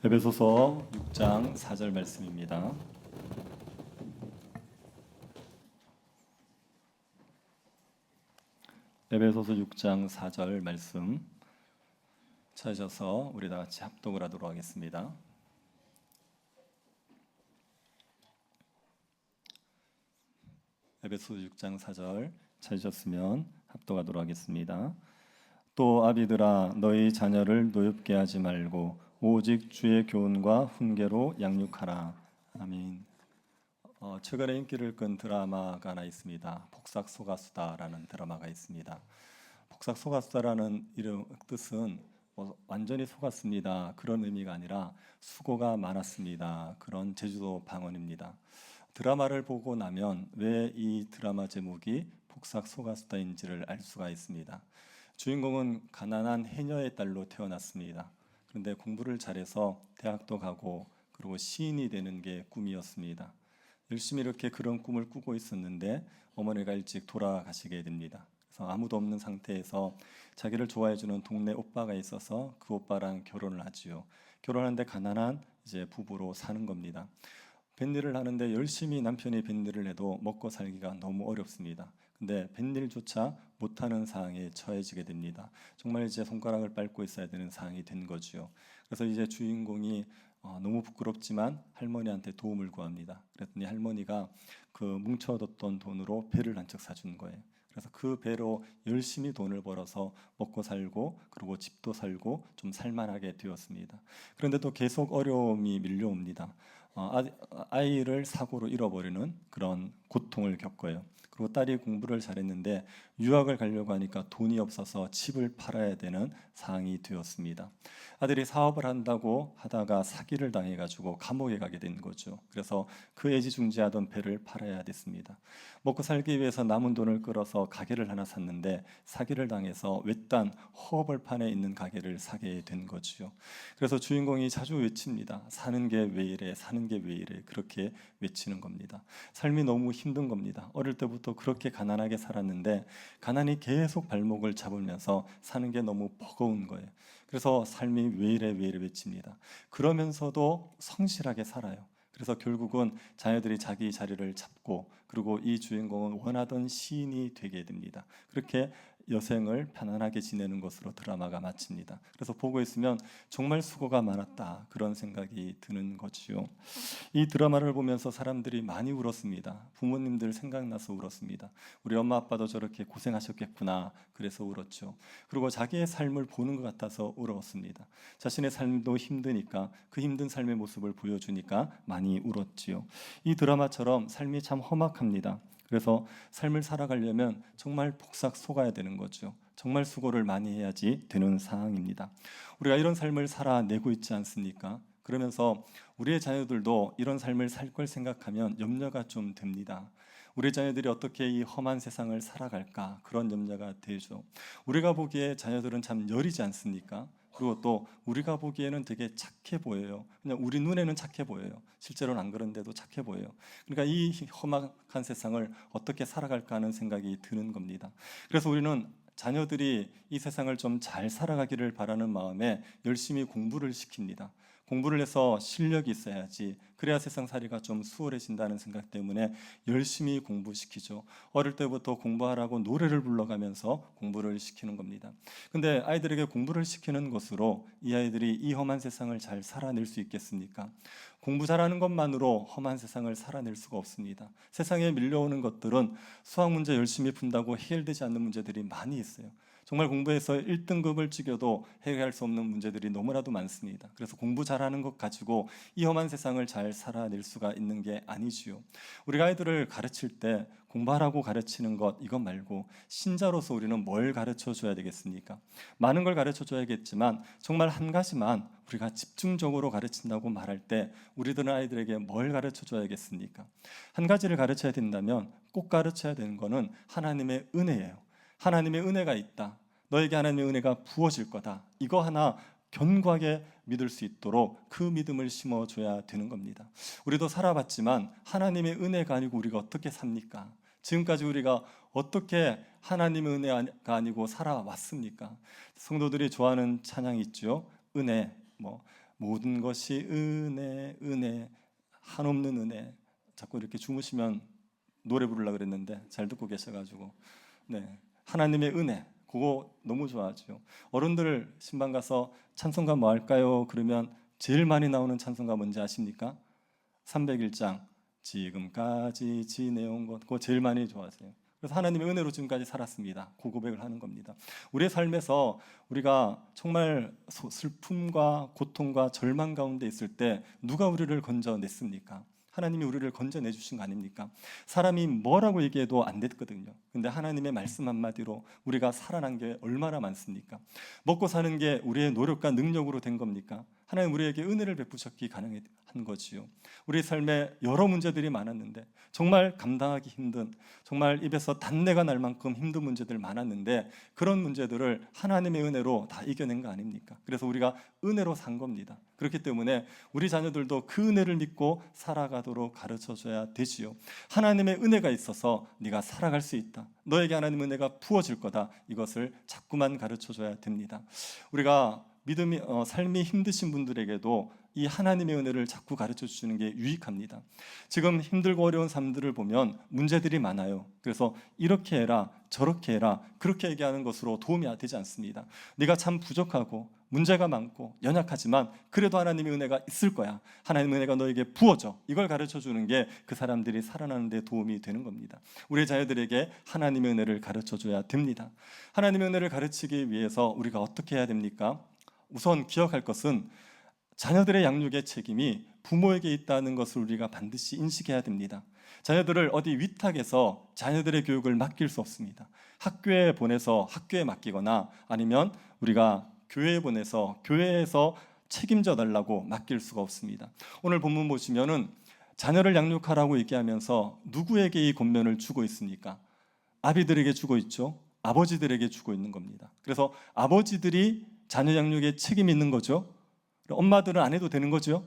에베소서 6장 4절 말씀입니다. 에베소서 6장 4절 말씀 찾으셔서 우리 다 같이 합독을 하도록 하겠습니다. 에베소서 6장 4절 찾으셨으면 합독하도록 하겠습니다. 또 아비들아 너희 자녀를 노엽게 하지 말고 오직 주의 교훈과 훈계로 양육하라. 아멘. 최근에 인기를 끈 드라마가 하나 있습니다. 복싹소가수다라는 드라마가 있습니다. 복싹소가수다라는 이름 뜻은 완전히 속았습니다 그런 의미가 아니라 수고가 많았습니다 그런 제주도 방언입니다. 드라마를 보고 나면 왜 이 드라마 제목이 복싹소가수다인지를 알 수가 있습니다. 주인공은 가난한 해녀의 딸로 태어났습니다. 그런데 공부를 잘해서 대학도 가고 그리고 시인이 되는 게 꿈이었습니다. 열심히 이렇게 그런 꿈을 꾸고 있었는데 어머니가 일찍 돌아가시게 됩니다. 그래서 아무도 없는 상태에서 자기를 좋아해주는 동네 오빠가 있어서 그 오빠랑 결혼을 하지요. 결혼하는데 가난한 이제 부부로 사는 겁니다. 뱃일을 하는데 열심히 남편이 뱃일을 해도 먹고 살기가 너무 어렵습니다. 근데 뱃일조차 못하는 상황에 처해지게 됩니다. 정말 이제 손가락을 밟고 있어야 되는 상황이 된 거죠. 그래서 이제 주인공이 너무 부끄럽지만 할머니한테 도움을 구합니다. 그랬더니 할머니가 그 뭉쳐뒀던 돈으로 배를 한 척 사준 거예요. 그래서 그 배로 열심히 돈을 벌어서 먹고 살고 그리고 집도 살고 좀 살만하게 되었습니다. 그런데 또 계속 어려움이 밀려옵니다. 아이를 사고로 잃어버리는 그런 고통을 겪어요. 그리고 딸이 공부를 잘했는데 유학을 가려고 하니까 돈이 없어서 집을 팔아야 되는 상황이 되었습니다. 아들이 사업을 한다고 하다가 사기를 당해가지고 감옥에 가게 된 거죠. 그래서 그 애지중지하던 배를 팔아야 됐습니다. 먹고 살기 위해서 남은 돈을 끌어서 가게를 하나 샀는데 사기를 당해서 외딴 허벌판에 있는 가게를 사게 된 거죠. 그래서 주인공이 자주 외칩니다. 사는 게 왜 이래, 사는 게 왜 이래, 그렇게 외치는 겁니다. 삶이 너무 힘든 겁니다. 어릴 때부터 그렇게 가난하게 살았는데 가난이 계속 발목을 잡으면서 사는 게 너무 버거운 거예요. 그래서 삶이 왜 이래 왜 이래 외칩니다. 그러면서도 성실하게 살아요. 그래서 결국은 자녀들이 자기 자리를 잡고 그리고 이 주인공은 원하던 시인이 되게 됩니다. 그렇게 여생을 편안하게 지내는 것으로 드라마가 마칩니다. 그래서 보고 있으면 정말 수고가 많았다 그런 생각이 드는 거지요. 이 드라마를 보면서 사람들이 많이 울었습니다. 부모님들 생각나서 울었습니다. 우리 엄마 아빠도 저렇게 고생하셨겠구나 그래서 울었죠. 그리고 자기의 삶을 보는 것 같아서 울었습니다. 자신의 삶도 힘드니까 그 힘든 삶의 모습을 보여주니까 많이 울었지요. 이 드라마처럼 삶이 참 험악합니다. 그래서 삶을 살아가려면 정말 폭삭 속아야 되는 거죠. 정말 수고를 많이 해야지 되는 상황입니다. 우리가 이런 삶을 살아내고 있지 않습니까? 그러면서 우리의 자녀들도 이런 삶을 살 걸 생각하면 염려가 좀 됩니다. 우리 자녀들이 어떻게 이 험한 세상을 살아갈까 그런 염려가 되죠. 우리가 보기에 자녀들은 참 여리지 않습니까? 그리고 또 우리가 보기에는 되게 착해 보여요. 그냥 우리 눈에는 착해 보여요. 실제로는 안 그런데도 착해 보여요. 그러니까 이 험악한 세상을 어떻게 살아갈까 하는 생각이 드는 겁니다. 그래서 우리는 자녀들이 이 세상을 좀 잘 살아가기를 바라는 마음에 열심히 공부를 시킵니다. 공부를 해서 실력이 있어야지 그래야 세상 살이가 좀 수월해진다는 생각 때문에 열심히 공부시키죠. 어릴 때부터 공부하라고 노래를 불러가면서 공부를 시키는 겁니다. 근데 아이들에게 공부를 시키는 것으로 이 아이들이 이 험한 세상을 잘 살아낼 수 있겠습니까? 공부 잘하는 것만으로 험한 세상을 살아낼 수가 없습니다. 세상에 밀려오는 것들은 수학 문제 열심히 푼다고 해결되지 않는 문제들이 많이 있어요. 정말 공부해서 1등급을 찍여도 해결할 수 없는 문제들이 너무나도 많습니다. 그래서 공부 잘하는 것 가지고 이 험한 세상을 잘 살아낼 수가 있는 게 아니지요. 우리가 아이들을 가르칠 때 공부하라고 가르치는 것 이것 말고 신자로서 우리는 뭘 가르쳐 줘야 되겠습니까? 많은 걸 가르쳐 줘야겠지만 정말 한 가지만 우리가 집중적으로 가르친다고 말할 때 우리들은 아이들에게 뭘 가르쳐 줘야겠습니까? 한 가지를 가르쳐야 된다면 꼭 가르쳐야 되는 거는 하나님의 은혜예요. 하나님의 은혜가 있다. 너에게 하나님의 은혜가 부어질 거다. 이거 하나 견고하게 믿을 수 있도록 그 믿음을 심어줘야 되는 겁니다. 우리도 살아봤지만 하나님의 은혜가 아니고 우리가 어떻게 삽니까? 지금까지 우리가 어떻게 하나님의 은혜가 아니고 살아왔습니까? 성도들이 좋아하는 찬양이 있죠. 은혜, 모든 것이 은혜, 은혜, 한없는 은혜. 자꾸 이렇게 주무시면 노래 부르려고 그랬는데 잘 듣고 계셔가지고, 네, 하나님의 은혜, 그거 너무 좋아하죠. 어른들 신방 가서 찬송가 뭐 할까요? 그러면 제일 많이 나오는 찬송가 뭔지 아십니까? 301장 지금까지 지내온 것, 그거 제일 많이 좋아하세요. 그래서 하나님의 은혜로 지금까지 살았습니다. 그 고백을 하는 겁니다. 우리의 삶에서 우리가 정말 슬픔과 고통과 절망 가운데 있을 때 누가 우리를 건져냈습니까? 하나님이 우리를 건져내 주신 거 아닙니까? 사람이 뭐라고 얘기해도 안 됐거든요. 근데 하나님의 말씀 한마디로 우리가 살아난 게 얼마나 많습니까? 먹고 사는 게 우리의 노력과 능력으로 된 겁니까? 하나님 우리에게 은혜를 베푸셨기 가능한 거지요. 우리 삶에 여러 문제들이 많았는데, 정말 감당하기 힘든, 정말 입에서 단내가 날 만큼 힘든 문제들 많았는데, 그런 문제들을 하나님의 은혜로 다 이겨낸 거 아닙니까? 그래서 우리가 은혜로 산 겁니다. 그렇기 때문에 우리 자녀들도 그 은혜를 믿고 살아가도록 가르쳐줘야 되지요. 하나님의 은혜가 있어서 네가 살아갈 수 있다, 너에게 하나님의 은혜가 부어질 거다, 이것을 자꾸만 가르쳐줘야 됩니다. 우리가 삶이 힘드신 분들에게도 이 하나님의 은혜를 자꾸 가르쳐 주시는 게 유익합니다. 지금 힘들고 어려운 삶들을 보면 문제들이 많아요. 그래서 이렇게 해라, 저렇게 해라, 그렇게 얘기하는 것으로 도움이 되지 않습니다. 네가 참 부족하고 문제가 많고 연약하지만 그래도 하나님의 은혜가 있을 거야, 하나님의 은혜가 너에게 부어져, 이걸 가르쳐 주는 게 그 사람들이 살아나는 데 도움이 되는 겁니다. 우리 자녀들에게 하나님의 은혜를 가르쳐 줘야 됩니다. 하나님의 은혜를 가르치기 위해서 우리가 어떻게 해야 됩니까? 우선 기억할 것은 자녀들의 양육의 책임이 부모에게 있다는 것을 우리가 반드시 인식해야 됩니다. 자녀들을 어디 위탁해서 자녀들의 교육을 맡길 수 없습니다. 학교에 보내서 학교에 맡기거나 아니면 우리가 교회에 보내서 교회에서 책임져 달라고 맡길 수가 없습니다. 오늘 본문 보시면은 자녀를 양육하라고 얘기하면서 누구에게 이 권면을 주고 있습니까? 아비들에게 주고 있죠. 아버지들에게 주고 있는 겁니다. 그래서 아버지들이 자녀 양육에 책임이 있는 거죠. 엄마들은 안 해도 되는 거죠?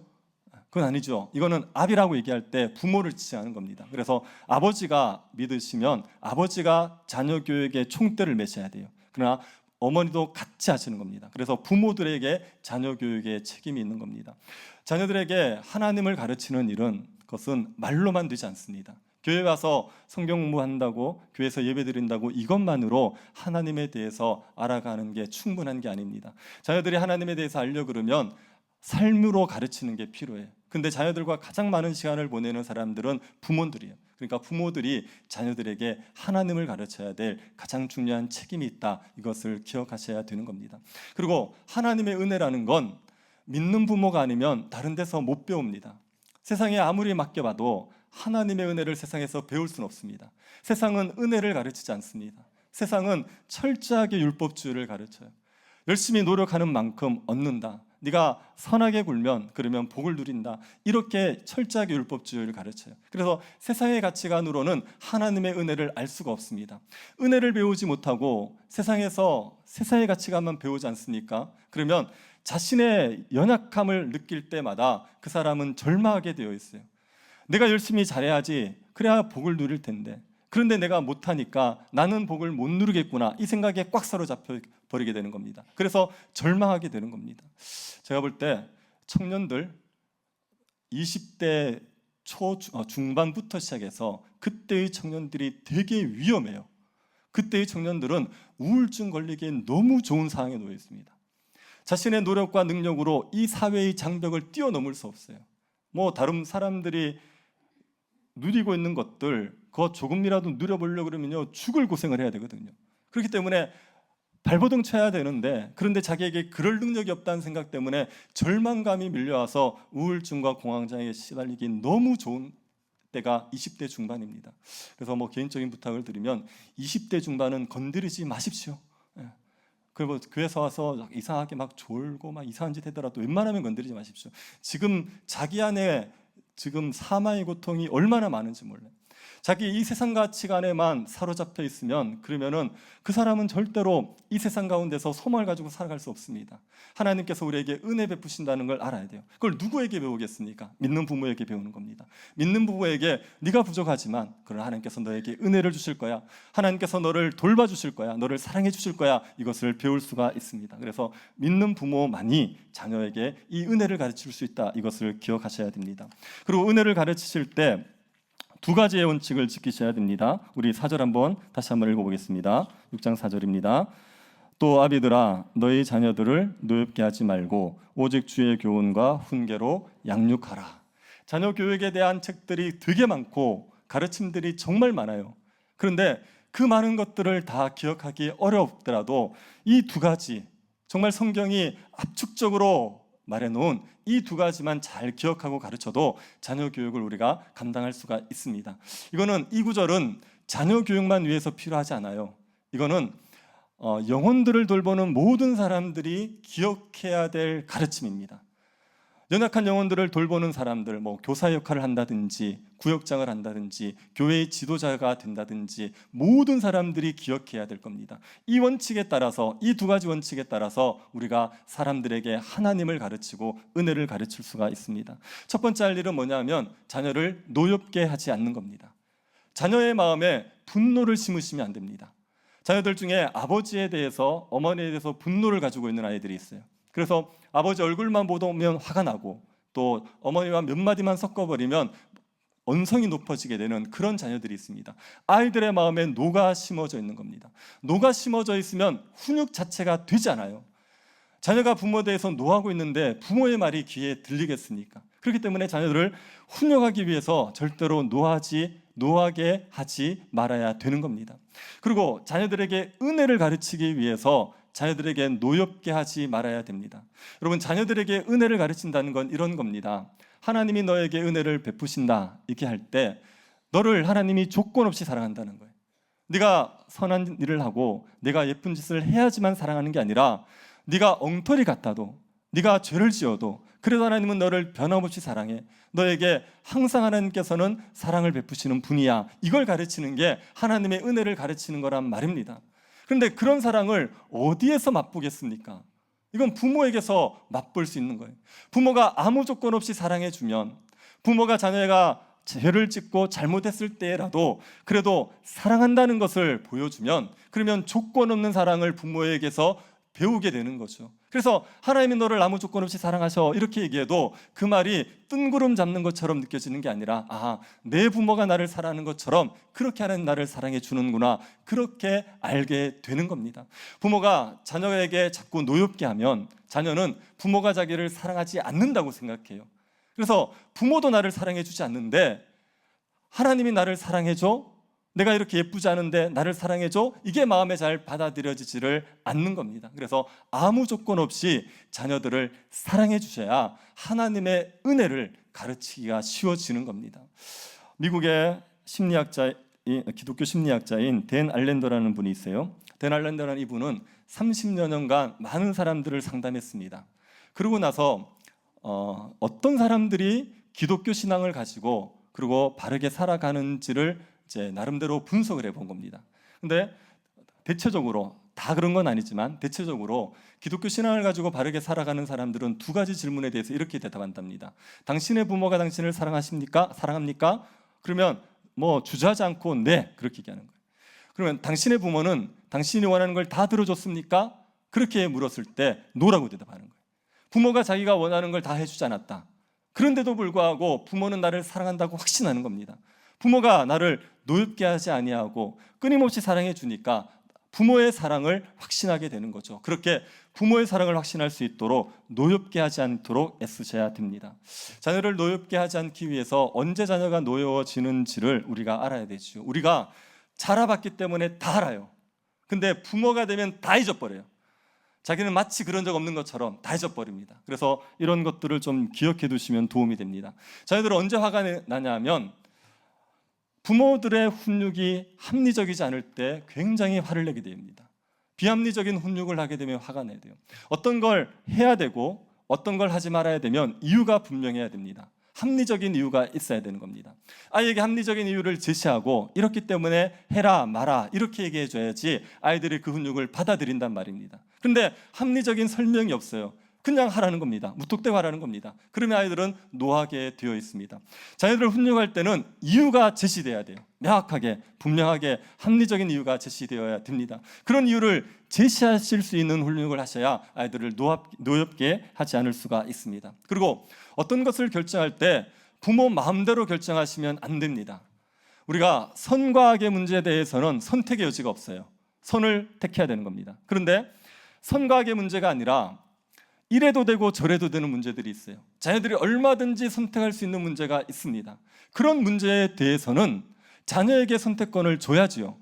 그건 아니죠. 이거는 아비라고 얘기할 때 부모를 지칭하는 겁니다. 그래서 아버지가 믿으시면 아버지가 자녀 교육에 총대를 매셔야 돼요. 그러나 어머니도 같이 하시는 겁니다. 그래서 부모들에게 자녀 교육에 책임이 있는 겁니다. 자녀들에게 하나님을 가르치는 일은 것은 말로만 되지 않습니다. 교회 가서 성경 공부한다고, 교회에서 예배 드린다고 이것만으로 하나님에 대해서 알아가는 게 충분한 게 아닙니다. 자녀들이 하나님에 대해서 알려 그러면 삶으로 가르치는 게 필요해요. 근데 자녀들과 가장 많은 시간을 보내는 사람들은 부모들이에요. 그러니까 부모들이 자녀들에게 하나님을 가르쳐야 될 가장 중요한 책임이 있다, 이것을 기억하셔야 되는 겁니다. 그리고 하나님의 은혜라는 건 믿는 부모가 아니면 다른 데서 못 배웁니다. 세상에 아무리 맡겨봐도 하나님의 은혜를 세상에서 배울 수는 없습니다. 세상은 은혜를 가르치지 않습니다. 세상은 철저하게 율법주의를 가르쳐요. 열심히 노력하는 만큼 얻는다, 네가 선하게 굴면 그러면 복을 누린다, 이렇게 철저하게 율법주의를 가르쳐요. 그래서 세상의 가치관으로는 하나님의 은혜를 알 수가 없습니다. 은혜를 배우지 못하고 세상에서 세상의 가치관만 배우지 않습니까? 그러면 자신의 연약함을 느낄 때마다 그 사람은 절망하게 되어 있어요. 내가 열심히 잘해야지, 그래야 복을 누릴 텐데, 그런데 내가 못하니까 나는 복을 못 누리겠구나, 이 생각에 꽉 사로잡혀 버리게 되는 겁니다. 그래서 절망하게 되는 겁니다. 제가 볼 때 청년들 20대 중반부터 시작해서 그때의 청년들이 되게 위험해요. 그때의 청년들은 우울증 걸리기엔 너무 좋은 상황에 놓여 있습니다. 자신의 노력과 능력으로 이 사회의 장벽을 뛰어넘을 수 없어요. 뭐 다른 사람들이 누리고 있는 것들 그거 조금이라도 누려보려고 그러면요 죽을 고생을 해야 되거든요. 그렇기 때문에 발버둥 쳐야 되는데, 그런데 자기에게 그럴 능력이 없다는 생각 때문에 절망감이 밀려와서 우울증과 공황장애에 시달리기 너무 좋은 때가 20대 중반입니다. 그래서 뭐 개인적인 부탁을 드리면 20대 중반은 건드리지 마십시오. 그리고 교회에서 와서 이상하게 막 졸고 막 이상한 짓 하더라도 웬만하면 건드리지 마십시오. 지금 자기 안에 지금 사망의 고통이 얼마나 많은지 몰라요. 자기 이 세상 가치관에만 사로잡혀 있으면 그러면은 그 사람은 절대로 이 세상 가운데서 소망을 가지고 살아갈 수 없습니다. 하나님께서 우리에게 은혜 베푸신다는 걸 알아야 돼요. 그걸 누구에게 배우겠습니까? 믿는 부모에게 배우는 겁니다. 믿는 부모에게 네가 부족하지만 그러나 하나님께서 너에게 은혜를 주실 거야. 하나님께서 너를 돌봐주실 거야. 너를 사랑해 주실 거야. 이것을 배울 수가 있습니다. 그래서 믿는 부모만이 자녀에게 이 은혜를 가르칠 수 있다. 이것을 기억하셔야 됩니다. 그리고 은혜를 가르치실 때 두 가지의 원칙을 지키셔야 됩니다. 우리 4절 다시 한번 읽어보겠습니다. 6장 4절입니다. 또 아비들아 너희 자녀들을 노엽게 하지 말고 오직 주의 교훈과 훈계로 양육하라. 자녀 교육에 대한 책들이 되게 많고 가르침들이 정말 많아요. 그런데 그 많은 것들을 다 기억하기 어렵더라도 이 두 가지, 정말 성경이 압축적으로 말해놓은 이 두 가지만 잘 기억하고 가르쳐도 자녀 교육을 우리가 감당할 수가 있습니다. 이 구절은 자녀 교육만 위해서 필요하지 않아요. 이거는 영혼들을 돌보는 모든 사람들이 기억해야 될 가르침입니다. 연약한 영혼들을 돌보는 사람들, 교사 역할을 한다든지 구역장을 한다든지 교회의 지도자가 된다든지 모든 사람들이 기억해야 될 겁니다. 이 원칙에 따라서, 이 두 가지 원칙에 따라서 우리가 사람들에게 하나님을 가르치고 은혜를 가르칠 수가 있습니다. 첫 번째 할 일은 뭐냐면 자녀를 노엽게 하지 않는 겁니다. 자녀의 마음에 분노를 심으시면 안 됩니다. 자녀들 중에 아버지에 대해서, 어머니에 대해서 분노를 가지고 있는 아이들이 있어요. 그래서 아버지 얼굴만 보면 화가 나고 또 어머니와 몇 마디만 섞어버리면 언성이 높아지게 되는 그런 자녀들이 있습니다. 아이들의 마음에 노가 심어져 있는 겁니다. 노가 심어져 있으면 훈육 자체가 되지 않아요. 자녀가 부모에 대해서 노하고 있는데 부모의 말이 귀에 들리겠습니까? 그렇기 때문에 자녀들을 훈육하기 위해서 절대로 노하게 하지 말아야 되는 겁니다. 그리고 자녀들에게 은혜를 가르치기 위해서 자녀들에게 노엽게 하지 말아야 됩니다. 여러분, 자녀들에게 은혜를 가르친다는 건 이런 겁니다. 하나님이 너에게 은혜를 베푸신다 이렇게 할 때 너를 하나님이 조건 없이 사랑한다는 거예요. 네가 선한 일을 하고 네가 예쁜 짓을 해야지만 사랑하는 게 아니라 네가 엉터리 같아도, 네가 죄를 지어도 그래도 하나님은 너를 변함없이 사랑해. 너에게 항상 하나님께서는 사랑을 베푸시는 분이야. 이걸 가르치는 게 하나님의 은혜를 가르치는 거란 말입니다. 그런데 그런 사랑을 어디에서 맛보겠습니까? 이건 부모에게서 맛볼 수 있는 거예요. 부모가 아무 조건 없이 사랑해 주면, 부모가 자녀가 죄를 짓고 잘못했을 때라도 그래도 사랑한다는 것을 보여주면, 그러면 조건 없는 사랑을 부모에게서 배우게 되는 거죠. 그래서 하나님이 너를 아무 조건 없이 사랑하셔 이렇게 얘기해도 그 말이 뜬구름 잡는 것처럼 느껴지는 게 아니라 내 부모가 나를 사랑하는 것처럼 그렇게 하나님 나를 사랑해 주는구나, 그렇게 알게 되는 겁니다. 부모가 자녀에게 자꾸 노엽게 하면 자녀는 부모가 자기를 사랑하지 않는다고 생각해요. 그래서 부모도 나를 사랑해 주지 않는데 하나님이 나를 사랑해 줘? 내가 이렇게 예쁘지 않은데 나를 사랑해줘? 이게 마음에 잘 받아들여지지를 않는 겁니다. 그래서 아무 조건 없이 자녀들을 사랑해 주셔야 하나님의 은혜를 가르치기가 쉬워지는 겁니다. 미국의 기독교 심리학자인 댄 알렌더라는 분이 있어요. 댄 알렌더라는 이분은 30여 년간 많은 사람들을 상담했습니다. 그러고 나서 어떤 사람들이 기독교 신앙을 가지고 그리고 바르게 살아가는지를 이제 나름대로 분석을 해본 겁니다. 근데 대체적으로 다 그런 건 아니지만 대체적으로 기독교 신앙을 가지고 바르게 살아가는 사람들은 두 가지 질문에 대해서 이렇게 대답한답니다. 당신의 부모가 당신을 사랑하십니까? 사랑합니까? 그러면 주저하지 않고 네, 그렇게 얘기하는 거예요. 그러면 당신의 부모는 당신이 원하는 걸 다 들어줬습니까? 그렇게 물었을 때 노라고 대답하는 거예요. 부모가 자기가 원하는 걸 다 해주지 않았다. 그런데도 불구하고 부모는 나를 사랑한다고 확신하는 겁니다. 부모가 나를 노엽게 하지 아니하고 끊임없이 사랑해 주니까 부모의 사랑을 확신하게 되는 거죠. 그렇게 부모의 사랑을 확신할 수 있도록 노엽게 하지 않도록 애쓰셔야 됩니다. 자녀를 노엽게 하지 않기 위해서 언제 자녀가 노여워지는지를 우리가 알아야 되죠. 우리가 자라봤기 때문에 다 알아요. 근데 부모가 되면 다 잊어버려요. 자기는 마치 그런 적 없는 것처럼 다 잊어버립니다. 그래서 이런 것들을 좀 기억해 두시면 도움이 됩니다. 자녀들은 언제 화가 나냐면 부모들의 훈육이 합리적이지 않을 때 굉장히 화를 내게 됩니다. 비합리적인 훈육을 하게 되면 화가 나야 돼요. 어떤 걸 해야 되고 어떤 걸 하지 말아야 되면 이유가 분명해야 됩니다. 합리적인 이유가 있어야 되는 겁니다. 아이에게 합리적인 이유를 제시하고 이렇기 때문에 해라 마라 이렇게 얘기해 줘야지 아이들이 그 훈육을 받아들인단 말입니다. 그런데 합리적인 설명이 없어요. 그냥 하라는 겁니다. 무턱대고 하라는 겁니다. 그러면 아이들은 노하게 되어 있습니다. 자녀들을 훈육할 때는 이유가 제시돼야 돼요. 명확하게 분명하게 합리적인 이유가 제시되어야 됩니다. 그런 이유를 제시하실 수 있는 훈육을 하셔야 아이들을 노엽게 하지 않을 수가 있습니다. 그리고 어떤 것을 결정할 때 부모 마음대로 결정하시면 안 됩니다. 우리가 선과 악의 문제에 대해서는 선택의 여지가 없어요. 선을 택해야 되는 겁니다. 그런데 선과 악의 문제가 아니라 이래도 되고 저래도 되는 문제들이 있어요. 자녀들이 얼마든지 선택할 수 있는 문제가 있습니다. 그런 문제에 대해서는 자녀에게 선택권을 줘야지요.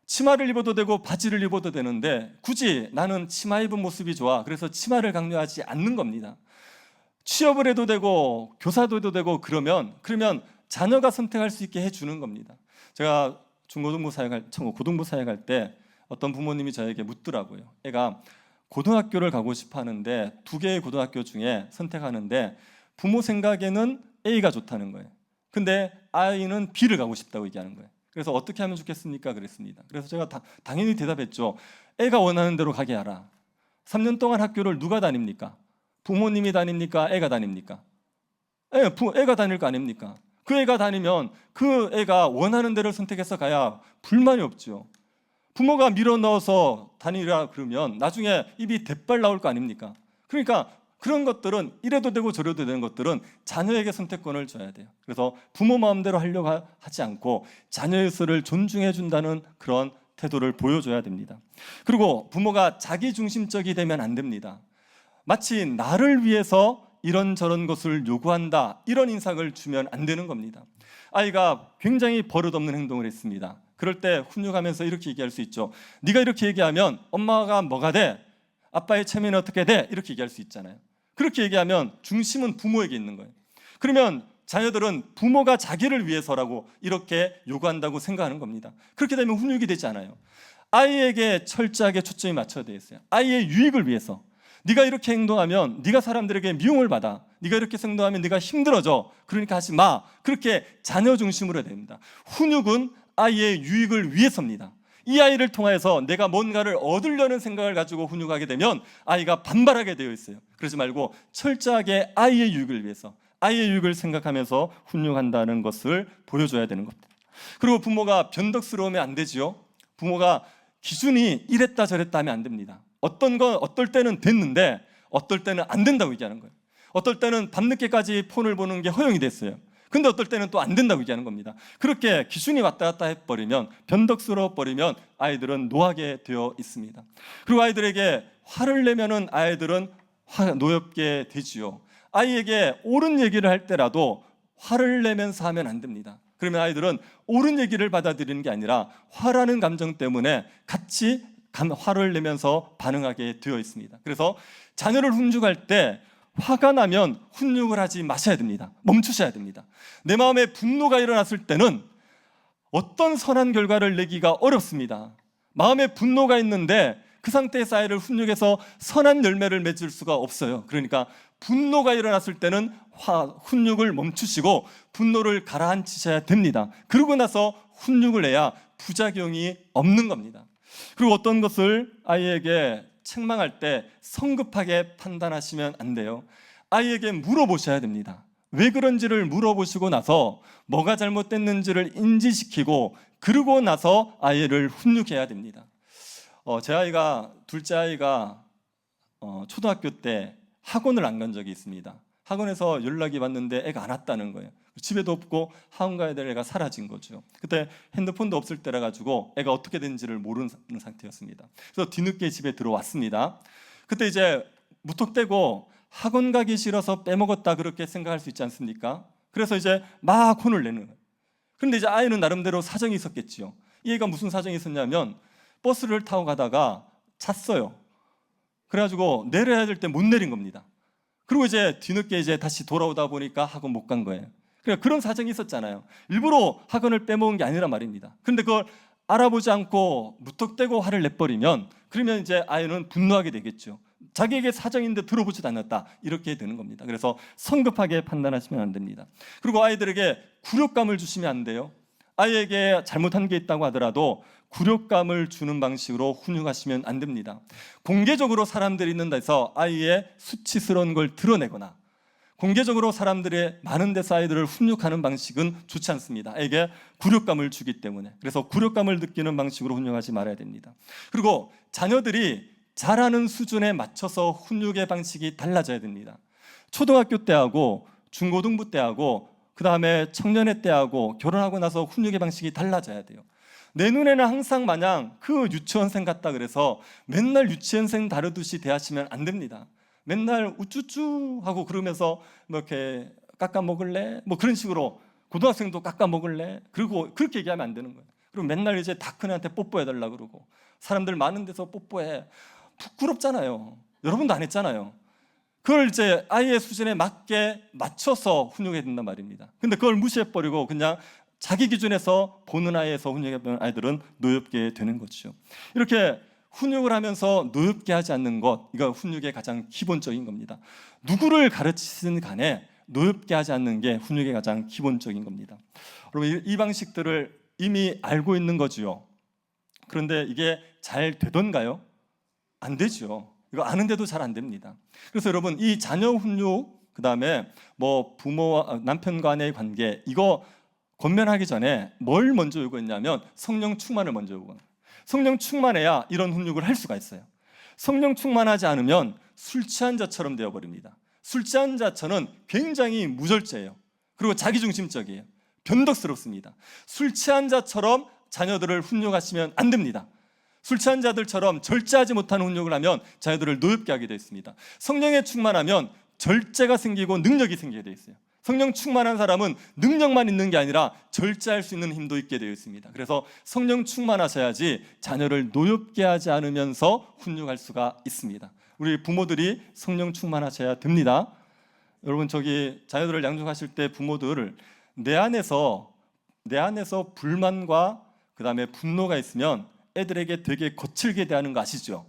치마를 입어도 되고 바지를 입어도 되는데 굳이 나는 치마 입은 모습이 좋아, 그래서 치마를 강요하지 않는 겁니다. 취업을 해도 되고 교사도 해도 되고 그러면 자녀가 선택할 수 있게 해주는 겁니다. 제가 고등부 사역할 때 어떤 부모님이 저에게 묻더라고요. 애가 고등학교를 가고 싶어 하는데 두 개의 고등학교 중에 선택하는데 부모 생각에는 A가 좋다는 거예요. 근데 아이는 B를 가고 싶다고 얘기하는 거예요. 그래서 어떻게 하면 좋겠습니까? 그랬습니다. 그래서 제가 당연히 대답했죠. 애가 원하는 대로 가게 하라. 3년 동안 학교를 누가 다닙니까? 부모님이 다닙니까? 애가 다닙니까? 애가 다닐 거 아닙니까? 그 애가 다니면 그 애가 원하는 대로 선택해서 가야 불만이 없죠. 부모가 밀어 넣어서 다니라 그러면 나중에 입이 대빨 나올 거 아닙니까? 그러니까 그런 것들은 이래도 되고 저래도 되는 것들은 자녀에게 선택권을 줘야 돼요. 그래서 부모 마음대로 하려고 하지 않고 자녀의 의사를 존중해 준다는 그런 태도를 보여줘야 됩니다. 그리고 부모가 자기중심적이 되면 안 됩니다. 마치 나를 위해서 이런저런 것을 요구한다, 이런 인상을 주면 안 되는 겁니다. 아이가 굉장히 버릇없는 행동을 했습니다. 그럴 때 훈육하면서 이렇게 얘기할 수 있죠. 네가 이렇게 얘기하면 엄마가 뭐가 돼? 아빠의 체면이 어떻게 돼? 이렇게 얘기할 수 있잖아요. 그렇게 얘기하면 중심은 부모에게 있는 거예요. 그러면 자녀들은 부모가 자기를 위해서라고 이렇게 요구한다고 생각하는 겁니다. 그렇게 되면 훈육이 되지 않아요. 아이에게 철저하게 초점이 맞춰야 되어 있어요. 아이의 유익을 위해서. 네가 이렇게 행동하면 네가 사람들에게 미움을 받아. 네가 이렇게 행동하면 네가 힘들어져. 그러니까 하지 마. 그렇게 자녀 중심으로 해야 됩니다. 훈육은 아이의 유익을 위해서입니다. 이 아이를 통해서 내가 뭔가를 얻으려는 생각을 가지고 훈육하게 되면 아이가 반발하게 되어 있어요. 그러지 말고 철저하게 아이의 유익을 위해서, 아이의 유익을 생각하면서 훈육한다는 것을 보여줘야 되는 겁니다. 그리고 부모가 변덕스러우면 안 되지요. 부모가 기준이 이랬다 저랬다 하면 안 됩니다. 어떨 때는 됐는데 어떨 때는 안 된다고 얘기하는 거예요. 어떨 때는 밤늦게까지 폰을 보는 게 허용이 됐어요. 근데 어떨 때는 또 안 된다고 얘기하는 겁니다. 그렇게 기준이 왔다 갔다 해버리면, 변덕스러워 버리면 아이들은 노하게 되어 있습니다. 그리고 아이들에게 화를 내면은 아이들은 노엽게 되지요. 아이에게 옳은 얘기를 할 때라도 화를 내면서 하면 안 됩니다. 그러면 아이들은 옳은 얘기를 받아들이는 게 아니라 화라는 감정 때문에 같이 화를 내면서 반응하게 되어 있습니다. 그래서 자녀를 훈육할 때 화가 나면 훈육을 하지 마셔야 됩니다. 멈추셔야 됩니다. 내 마음에 분노가 일어났을 때는 어떤 선한 결과를 내기가 어렵습니다. 마음에 분노가 있는데 그 상태에서 아이를 훈육해서 선한 열매를 맺을 수가 없어요. 그러니까 분노가 일어났을 때는 훈육을 멈추시고 분노를 가라앉히셔야 됩니다. 그러고 나서 훈육을 해야 부작용이 없는 겁니다. 그리고 어떤 것을 아이에게 책망할 때 성급하게 판단하시면 안 돼요. 아이에게 물어보셔야 됩니다. 왜 그런지를 물어보시고 나서 뭐가 잘못됐는지를 인지시키고 그러고 나서 아이를 훈육해야 됩니다. 제 아이가, 둘째 아이가 초등학교 때 학원을 안 간 적이 있습니다. 학원에서 연락이 왔는데 애가 안 왔다는 거예요. 집에도 없고 학원 가야 될 애가 사라진 거죠. 그때 핸드폰도 없을 때라 가지고 애가 어떻게 된지를 모르는 상태였습니다. 그래서 뒤늦게 집에 들어왔습니다. 그때 이제 무턱대고 학원 가기 싫어서 빼먹었다 그렇게 생각할 수 있지 않습니까? 그래서 이제 막 혼을 내는 거예요. 그런데 이제 아이는 나름대로 사정이 있었겠지요. 이 애가 무슨 사정이 있었냐면 버스를 타고 가다가 잤어요. 그래가지고 내려야 될 때 못 내린 겁니다. 그리고 이제 뒤늦게 이제 다시 돌아오다 보니까 학원 못 간 거예요. 그러니까 그런 사정이 있었잖아요. 일부러 학원을 빼먹은 게 아니란 말입니다. 그런데 그걸 알아보지 않고 무턱대고 화를 내버리면 그러면 이제 아이는 분노하게 되겠죠. 자기에게 사정인데 들어보지도 않았다, 이렇게 되는 겁니다. 그래서 성급하게 판단하시면 안 됩니다. 그리고 아이들에게 굴욕감을 주시면 안 돼요. 아이에게 잘못한 게 있다고 하더라도 굴욕감을 주는 방식으로 훈육하시면 안 됩니다. 공개적으로 사람들이 있는 데서 아이의 수치스러운 걸 드러내거나 공개적으로 사람들의 많은 데서 아이들을 훈육하는 방식은 좋지 않습니다. 아이에게 굴욕감을 주기 때문에. 그래서 굴욕감을 느끼는 방식으로 훈육하지 말아야 됩니다. 그리고 자녀들이 잘하는 수준에 맞춰서 훈육의 방식이 달라져야 됩니다. 초등학교 때하고 중고등부 때하고 그 다음에 청년의 때하고 결혼하고 나서 훈육의 방식이 달라져야 돼요. 내 눈에는 항상 마냥 그 유치원생 같다 그래서 맨날 유치원생 다루듯이 대하시면 안 됩니다. 맨날 우쭈쭈 하고 그러면서 뭐 이렇게 깎아 먹을래? 뭐 그런 식으로 고등학생도 깎아 먹을래? 그리고 그렇게 얘기하면 안 되는 거예요. 그리고 맨날 이제 다 큰 애한테 뽀뽀해 달라 그러고 사람들 많은 데서 뽀뽀해. 부끄럽잖아요. 여러분도 안 했잖아요. 그걸 이제 아이의 수준에 맞춰서 훈육해야 된단 말입니다. 근데 그걸 무시해버리고 그냥 자기 기준에서 보는 아이에서 훈육하면 아이들은 노엽게 되는 거죠. 이렇게 훈육을 하면서 노엽게 하지 않는 것, 이거 훈육의 가장 기본적인 겁니다. 누구를 가르치든 간에 노엽게 하지 않는 게 훈육의 가장 기본적인 겁니다. 여러분, 이 방식들을 이미 알고 있는 거지요. 그런데 이게 잘 되던가요? 안 되죠. 이거 아는데도 잘 안 됩니다. 그래서 여러분, 이 자녀 훈육, 그 다음에 뭐 부모와 남편 간의 관계, 이거 권면하기 전에 뭘 먼저 요구했냐면 성령 충만을 먼저 요구합니다. 성령 충만해야 이런 훈육을 할 수가 있어요. 성령 충만하지 않으면 술 취한 자처럼 되어버립니다. 술 취한 자처는 굉장히 무절제예요. 그리고 자기중심적이에요. 변덕스럽습니다. 술 취한 자처럼 자녀들을 훈육하시면 안 됩니다. 술 취한 자들처럼 절제하지 못하는 훈육을 하면 자녀들을 노엽게 하게 되어 있습니다. 성령에 충만하면 절제가 생기고 능력이 생기게 되어 있어요. 성령 충만한 사람은 능력만 있는 게 아니라 절제할 수 있는 힘도 있게 되어 있습니다. 그래서 성령 충만하셔야지 자녀를 노엽게 하지 않으면서 훈육할 수가 있습니다. 우리 부모들이 성령 충만하셔야 됩니다. 여러분, 저기 자녀들을 양육하실 때 부모들 내 안에서 불만과 그 다음에 분노가 있으면 애들에게 되게 거칠게 대하는 거 아시죠?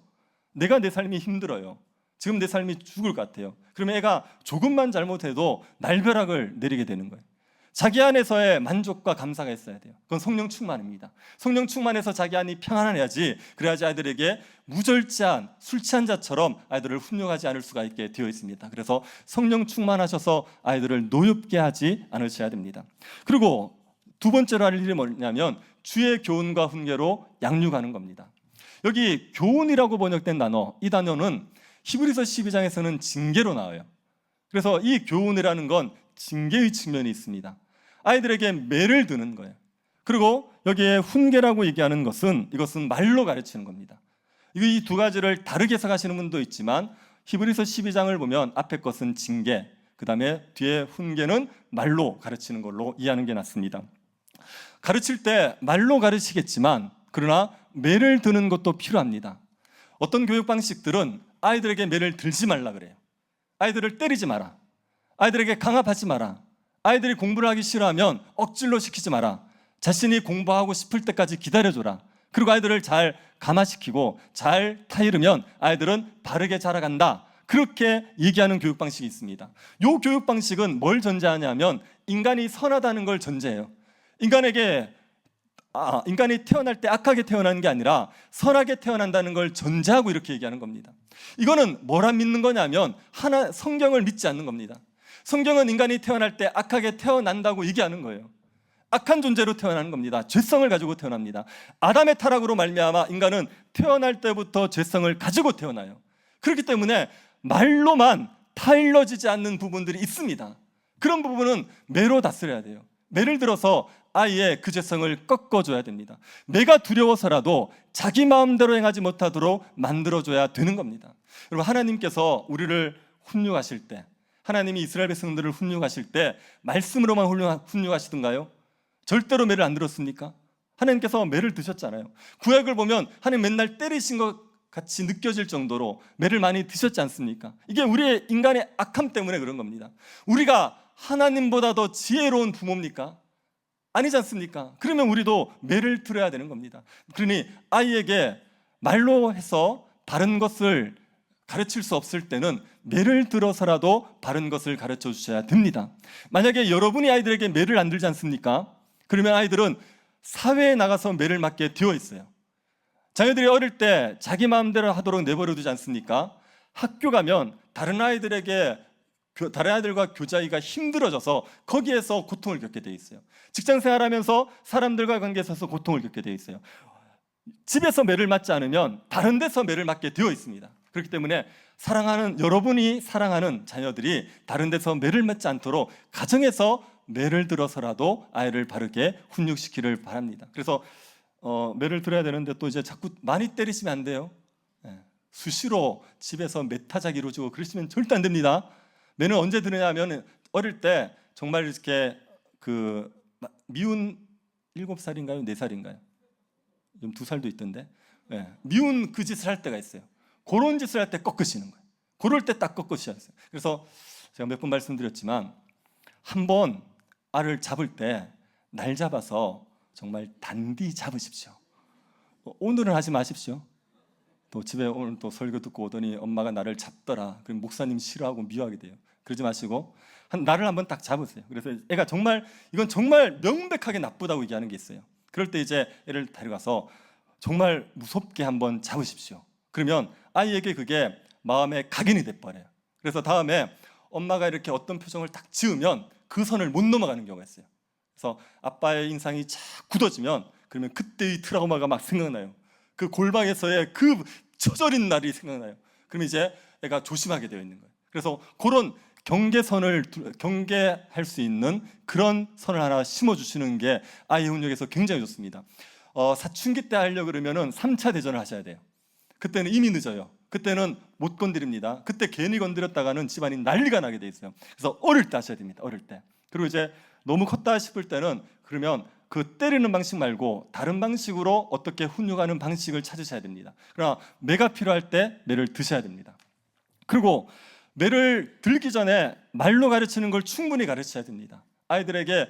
내가 내 삶이 힘들어요. 지금 내 삶이 죽을 것 같아요. 그러면 애가 조금만 잘못해도 날벼락을 내리게 되는 거예요. 자기 안에서의 만족과 감사가 있어야 돼요. 그건 성령 충만입니다. 성령 충만해서 자기 안이 평안해야지, 그래야지 아이들에게 무절제한 술 취한 자처럼 아이들을 훈육하지 않을 수가 있게 되어 있습니다. 그래서 성령 충만하셔서 아이들을 노엽게 하지 않으셔야 됩니다. 그리고 두 번째로 할 일이 뭐냐면 주의 교훈과 훈계로 양육하는 겁니다. 여기 교훈이라고 번역된 단어, 이 단어는 히브리서 12장에서는 징계로 나와요. 그래서 이 교훈이라는 건 징계의 측면이 있습니다. 아이들에게 매를 드는 거예요. 그리고 여기에 훈계라고 얘기하는 것은 이것은 말로 가르치는 겁니다. 이 두 가지를 다르게 해석하시는 분도 있지만 히브리서 12장을 보면 앞에 것은 징계, 그 다음에 뒤에 훈계는 말로 가르치는 걸로 이해하는 게 낫습니다. 가르칠 때 말로 가르치겠지만 그러나 매를 드는 것도 필요합니다. 어떤 교육 방식들은 아이들에게 매를 들지 말라 그래요. 아이들을 때리지 마라. 아이들에게 강압하지 마라. 아이들이 공부를 하기 싫어하면 억지로 시키지 마라. 자신이 공부하고 싶을 때까지 기다려줘라. 그리고 아이들을 잘 감화시키고 잘 타이르면 아이들은 바르게 자라간다. 그렇게 얘기하는 교육 방식이 있습니다. 이 교육 방식은 뭘 전제하냐면 인간이 선하다는 걸 전제해요. 인간이 태어날 때 악하게 태어나는 게 아니라 선하게 태어난다는 걸 전제하고 이렇게 얘기하는 겁니다. 이거는 뭐라 믿는 거냐면 성경을 믿지 않는 겁니다. 성경은 인간이 태어날 때 악하게 태어난다고 얘기하는 거예요. 악한 존재로 태어나는 겁니다. 죄성을 가지고 태어납니다. 아담의 타락으로 말미암아 인간은 태어날 때부터 죄성을 가지고 태어나요. 그렇기 때문에 말로만 타일러지지 않는 부분들이 있습니다. 그런 부분은 매로 다스려야 돼요. 매를 들어서 아이의 그 죄성을 꺾어줘야 됩니다. 내가 두려워서라도 자기 마음대로 행하지 못하도록 만들어줘야 되는 겁니다. 여러분, 하나님께서 우리를 훈육하실 때, 하나님이 이스라엘 백성들을 훈육하실 때 말씀으로만 훈육하시던가요? 절대로 매를 안 들었습니까? 하나님께서 매를 드셨잖아요. 구약을 보면 하나님 맨날 때리신 것 같이 느껴질 정도로 매를 많이 드셨지 않습니까? 이게 우리의 인간의 악함 때문에 그런 겁니다. 우리가 하나님보다 더 지혜로운 부모입니까? 아니지 않습니까? 그러면 우리도 매를 들어야 되는 겁니다. 그러니 아이에게 말로 해서 바른 것을 가르칠 수 없을 때는 매를 들어서라도 바른 것을 가르쳐 주셔야 됩니다. 만약에 여러분이 아이들에게 매를 안 들지 않습니까? 그러면 아이들은 사회에 나가서 매를 맞게 되어 있어요. 자녀들이 어릴 때 자기 마음대로 하도록 내버려 두지 않습니까? 학교 가면 다른 아이들과 교제하기가 힘들어져서 거기에서 고통을 겪게 돼 있어요. 직장 생활하면서 사람들과 관계에 있어서 고통을 겪게 돼 있어요. 집에서 매를 맞지 않으면 다른 데서 매를 맞게 되어 있습니다. 그렇기 때문에 여러분이 사랑하는 자녀들이 다른 데서 매를 맞지 않도록 가정에서 매를 들어서라도 아이를 바르게 훈육시키를 바랍니다. 그래서 매를 들어야 되는데 또 이제 자꾸 많이 때리시면 안 돼요. 수시로 집에서 매타작이 이루어지고 그러시면 절대 안 됩니다. 매는 언제 들으냐면 어릴 때 정말 이렇게 미운 7살인가요? 4살인가요? 좀 2살도 있던데. 미운 그 짓을 할 때가 있어요. 그런 짓을 할 때 꺾으시는 거예요. 그럴 때 딱 꺾으셔야 돼요. 그래서 제가 몇 번 말씀드렸지만 한번 알을 잡을 때 날 잡아서 정말 단디 잡으십시오. 오늘은 하지 마십시오. 또 집에 오늘 또 설교 듣고 오더니 엄마가 나를 잡더라. 그럼 목사님 싫어하고 미워하게 돼요. 그러지 마시고 나를 한번 딱 잡으세요. 그래서 애가 이건 정말 명백하게 나쁘다고 얘기하는 게 있어요. 그럴 때 이제 애를 데려가서 정말 무섭게 한번 잡으십시오. 그러면 아이에게 그게 마음에 각인이 돼버려요. 그래서 다음에 엄마가 이렇게 어떤 표정을 딱 지으면 그 선을 못 넘어가는 경우가 있어요. 그래서 아빠의 인상이 착 굳어지면 그러면 그때의 트라우마가 막 생각나요. 그 골방에서의 그 처절인 날이 생각나요. 그러면 이제 애가 조심하게 되어 있는 거예요. 그래서 그런 경계할 수 있는 그런 선을 하나 심어주시는 게 아이 훈육에서 굉장히 좋습니다. 사춘기 때 하려고 그러면은 3차 대전을 하셔야 돼요. 그때는 이미 늦어요. 그때는 못 건드립니다. 그때 괜히 건드렸다가는 집안이 난리가 나게 돼 있어요. 그래서 어릴 때 하셔야 됩니다. 어릴 때. 그리고 이제 너무 컸다 싶을 때는 그러면 그 때리는 방식 말고 다른 방식으로 어떻게 훈육하는 방식을 찾으셔야 됩니다. 그러나 매가 필요할 때 매를 드셔야 됩니다. 그리고 매를 들기 전에 말로 가르치는 걸 충분히 가르쳐야 됩니다. 아이들에게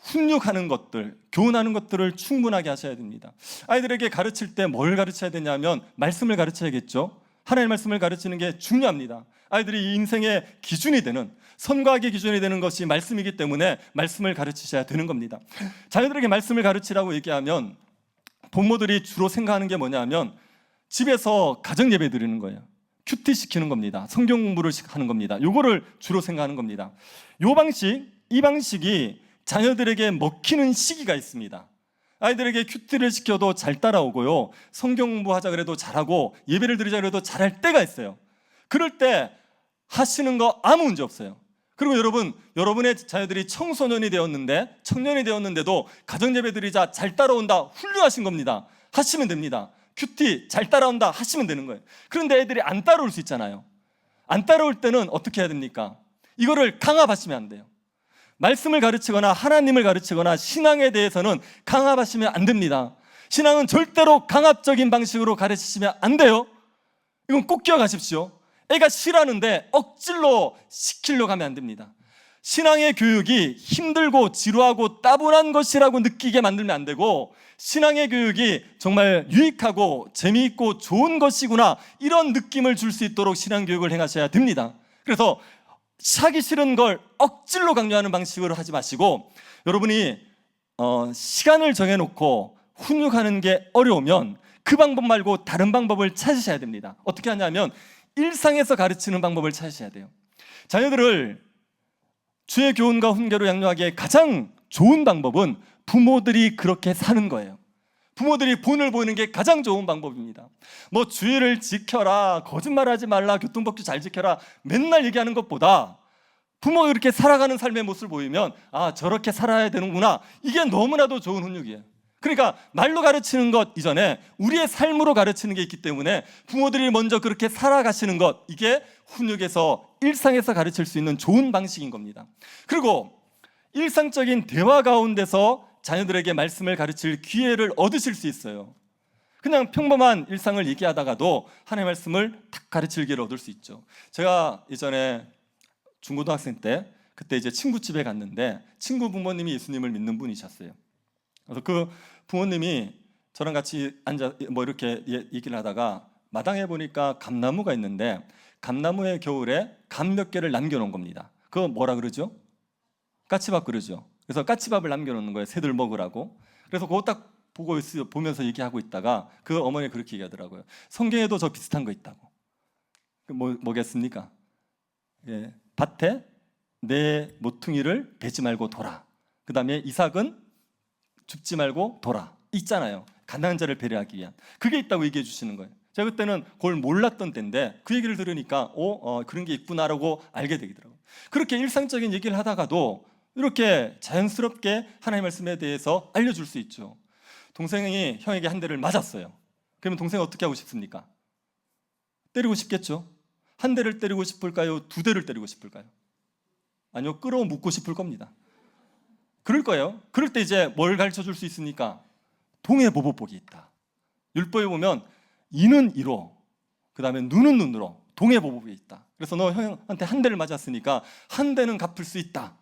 훈육하는 것들, 교훈하는 것들을 충분하게 하셔야 됩니다. 아이들에게 가르칠 때 뭘 가르쳐야 되냐면 말씀을 가르쳐야겠죠. 하나님의 말씀을 가르치는 게 중요합니다. 아이들이 인생의 기준이 되는, 선과 악의 기준이 되는 것이 말씀이기 때문에 말씀을 가르치셔야 되는 겁니다. 자녀들에게 말씀을 가르치라고 얘기하면 부모들이 주로 생각하는 게 뭐냐면 집에서 가정 예배 드리는 거예요. 큐티 시키는 겁니다. 성경 공부를 하는 겁니다. 요거를 주로 생각하는 겁니다. 이 방식이 자녀들에게 먹히는 시기가 있습니다. 아이들에게 큐티를 시켜도 잘 따라오고요. 성경 공부하자 그래도 잘하고 예배를 드리자 그래도 잘할 때가 있어요. 그럴 때 하시는 거 아무 문제 없어요. 그리고 여러분의 자녀들이 청소년이 되었는데 청년이 되었는데도 가정예배 드리자 잘 따라온다 훌륭하신 겁니다. 하시면 됩니다. 큐티 잘 따라온다 하시면 되는 거예요. 그런데 애들이 안 따라올 수 있잖아요. 안 따라올 때는 어떻게 해야 됩니까? 이거를 강압하시면 안 돼요. 말씀을 가르치거나 하나님을 가르치거나 신앙에 대해서는 강압하시면 안 됩니다. 신앙은 절대로 강압적인 방식으로 가르치시면 안 돼요. 이건 꼭 기억하십시오. 애가 싫어하는데 억지로 시키려고 하면 안 됩니다. 신앙의 교육이 힘들고 지루하고 따분한 것이라고 느끼게 만들면 안 되고, 신앙의 교육이 정말 유익하고 재미있고 좋은 것이구나 이런 느낌을 줄 수 있도록 신앙 교육을 행하셔야 됩니다. 그래서 하기 싫은 걸 억지로 강요하는 방식으로 하지 마시고, 여러분이 시간을 정해놓고 훈육하는 게 어려우면 그 방법 말고 다른 방법을 찾으셔야 됩니다. 어떻게 하냐면 일상에서 가르치는 방법을 찾으셔야 돼요. 자녀들을 주의 교훈과 훈계로 양육하기에 가장 좋은 방법은 부모들이 그렇게 사는 거예요. 부모들이 본을 보이는 게 가장 좋은 방법입니다. 뭐 주의를 지켜라, 거짓말하지 말라, 교통법규 잘 지켜라 맨날 얘기하는 것보다 부모가 그렇게 살아가는 삶의 모습을 보이면 아, 저렇게 살아야 되는구나, 이게 너무나도 좋은 훈육이에요. 그러니까 말로 가르치는 것 이전에 우리의 삶으로 가르치는 게 있기 때문에 부모들이 먼저 그렇게 살아가시는 것, 이게 훈육에서 일상에서 가르칠 수 있는 좋은 방식인 겁니다. 그리고 일상적인 대화 가운데서 자녀들에게 말씀을 가르칠 기회를 얻으실 수 있어요. 그냥 평범한 일상을 얘기하다가도 하나님의 말씀을 딱 가르칠 기회를 얻을 수 있죠. 제가 예전에 중고등학생 때 그때 이제 친구 집에 갔는데 친구 부모님이 예수님을 믿는 분이셨어요. 그래서 그 부모님이 저랑 같이 앉아 뭐 이렇게 얘기를 하다가 마당에 보니까 감나무가 있는데 감나무의 겨울에 감 몇 개를 남겨놓은 겁니다. 그거 뭐라 그러죠? 까치밥 그러죠. 그래서 까치밥을 남겨놓는 거예요. 새들 먹으라고. 그래서 그거 딱 보면서 얘기하고 있다가 그 어머니가 그렇게 얘기하더라고요. 성경에도 저 비슷한 거 있다고. 뭐겠습니까? 예, 밭에 내 모퉁이를 베지 말고 둬라. 그 다음에 이삭은 줍지 말고 둬라. 있잖아요. 가난한 자를 배려하기 위한. 그게 있다고 얘기해 주시는 거예요. 제가 그때는 그걸 몰랐던 때인데 그 얘기를 들으니까 그런 게 있구나라고 알게 되더라고요. 그렇게 일상적인 얘기를 하다가도 이렇게 자연스럽게 하나님의 말씀에 대해서 알려줄 수 있죠. 동생이 형에게 한 대를 맞았어요. 그러면 동생은 어떻게 하고 싶습니까? 때리고 싶겠죠. 한 대를 때리고 싶을까요? 두 대를 때리고 싶을까요? 아니요, 끌어묻고 싶을 겁니다. 그럴 거예요. 그럴 때 이제 뭘 가르쳐 줄 수 있습니까? 동해보복복이 있다. 율법에 보면 이는 이로, 그 다음에 눈은 눈으로 동해보복이 있다. 그래서 너 형한테 한 대를 맞았으니까 한 대는 갚을 수 있다.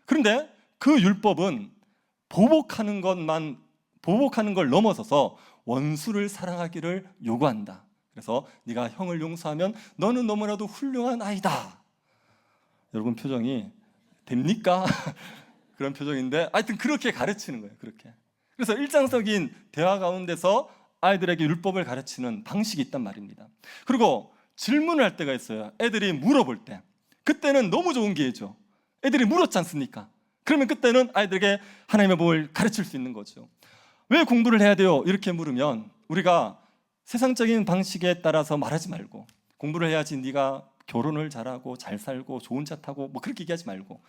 그런데 그 율법은 보복하는 걸 넘어서서 원수를 사랑하기를 요구한다. 그래서 네가 형을 용서하면 너는 너무나도 훌륭한 아이다. 여러분 표정이 됩니까? 그런 표정인데 하여튼 그렇게 가르치는 거예요. 그렇게. 그래서 일상적인 대화 가운데서 아이들에게 율법을 가르치는 방식이 있단 말입니다. 그리고 질문을 할 때가 있어요. 애들이 물어볼 때. 그때는 너무 좋은 기회죠. 애들이 물었지 않습니까? 그러면 그때는 아이들에게 하나님의 법을 가르칠 수 있는 거죠. 왜 공부를 해야 돼요? 이렇게 물으면 우리가 세상적인 방식에 따라서 말하지 말고 공부를 해야지 네가 결혼을 잘하고 잘 살고 좋은 차 타고 뭐 그렇게 얘기하지 말고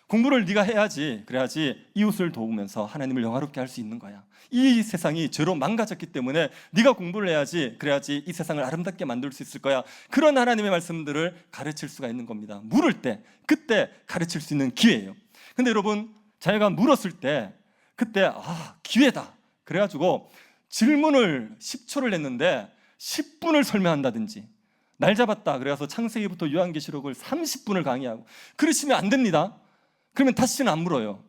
공부를 네가 해야지, 그래야지 이웃을 도우면서 하나님을 영화롭게 할 수 있는 거야. 이 세상이 죄로 망가졌기 때문에 네가 공부를 해야지, 그래야지 이 세상을 아름답게 만들 수 있을 거야. 그런 하나님의 말씀들을 가르칠 수가 있는 겁니다. 물을 때, 그때 가르칠 수 있는 기회예요. 근데 여러분, 자기가 물었을 때 그때 기회다. 그래가지고 질문을 10초를 했는데 10분을 설명한다든지, 날 잡았다 그래서 창세기부터 요한계시록을 30분을 강의하고, 그러시면 안 됩니다. 그러면 다시는 안 물어요.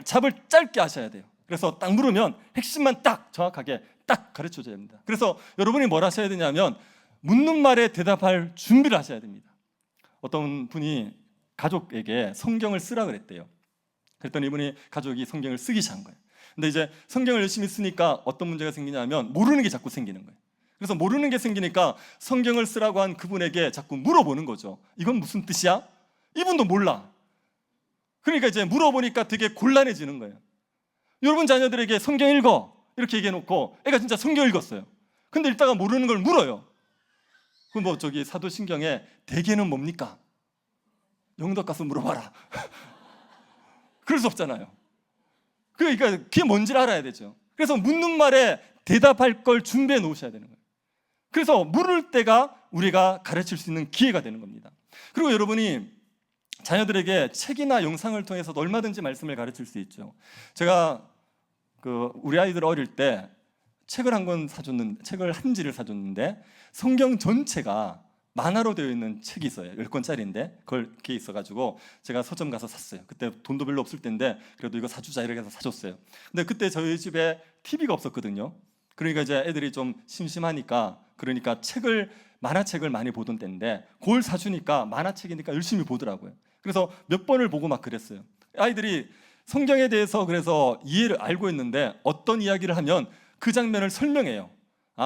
잡을 짧게 하셔야 돼요. 그래서 딱 물으면 핵심만 딱 정확하게 딱 가르쳐줘야 됩니다. 그래서 여러분이 뭘 하셔야 되냐면 묻는 말에 대답할 준비를 하셔야 됩니다. 어떤 분이 가족에게 성경을 쓰라 그랬대요. 그랬더니 이분이 가족이 성경을 쓰기 시작한 거예요. 근데 이제 성경을 열심히 쓰니까 어떤 문제가 생기냐면 모르는 게 자꾸 생기는 거예요. 그래서 모르는 게 생기니까 성경을 쓰라고 한 그분에게 자꾸 물어보는 거죠. 이건 무슨 뜻이야? 이분도 몰라. 그러니까 이제 물어보니까 되게 곤란해지는 거예요. 여러분 자녀들에게 성경 읽어 이렇게 얘기해놓고 애가 진짜 성경 읽었어요. 근데 읽다가 모르는 걸 물어요. 그 저기 사도신경에 대개는 뭡니까? 영덕 가서 물어봐라. 그럴 수 없잖아요. 그러니까 그게 뭔지를 알아야 되죠. 그래서 묻는 말에 대답할 걸 준비해 놓으셔야 되는 거예요. 그래서 물을 때가 우리가 가르칠 수 있는 기회가 되는 겁니다. 그리고 여러분이 자녀들에게 책이나 영상을 통해서도 얼마든지 말씀을 가르칠 수 있죠. 제가 우리 아이들 어릴 때 책을 한 지를 사줬는데 성경 전체가 만화로 되어 있는 책이 있어요. 10권짜리인데 그걸 이렇게 있어가지고 제가 서점 가서 샀어요. 그때 돈도 별로 없을 때인데 그래도 이거 사주자 이렇게 해서 사줬어요. 근데 그때 저희 집에 TV가 없었거든요. 그러니까 이제 애들이 좀 심심하니까, 그러니까 만화책을 많이 보던 때인데 그걸 사주니까 만화책이니까 열심히 보더라고요. 그래서 몇 번을 보고 막 그랬어요. 아이들이 성경에 대해서 그래서 이해를 알고 있는데 어떤 이야기를 하면 그 장면을 설명해요.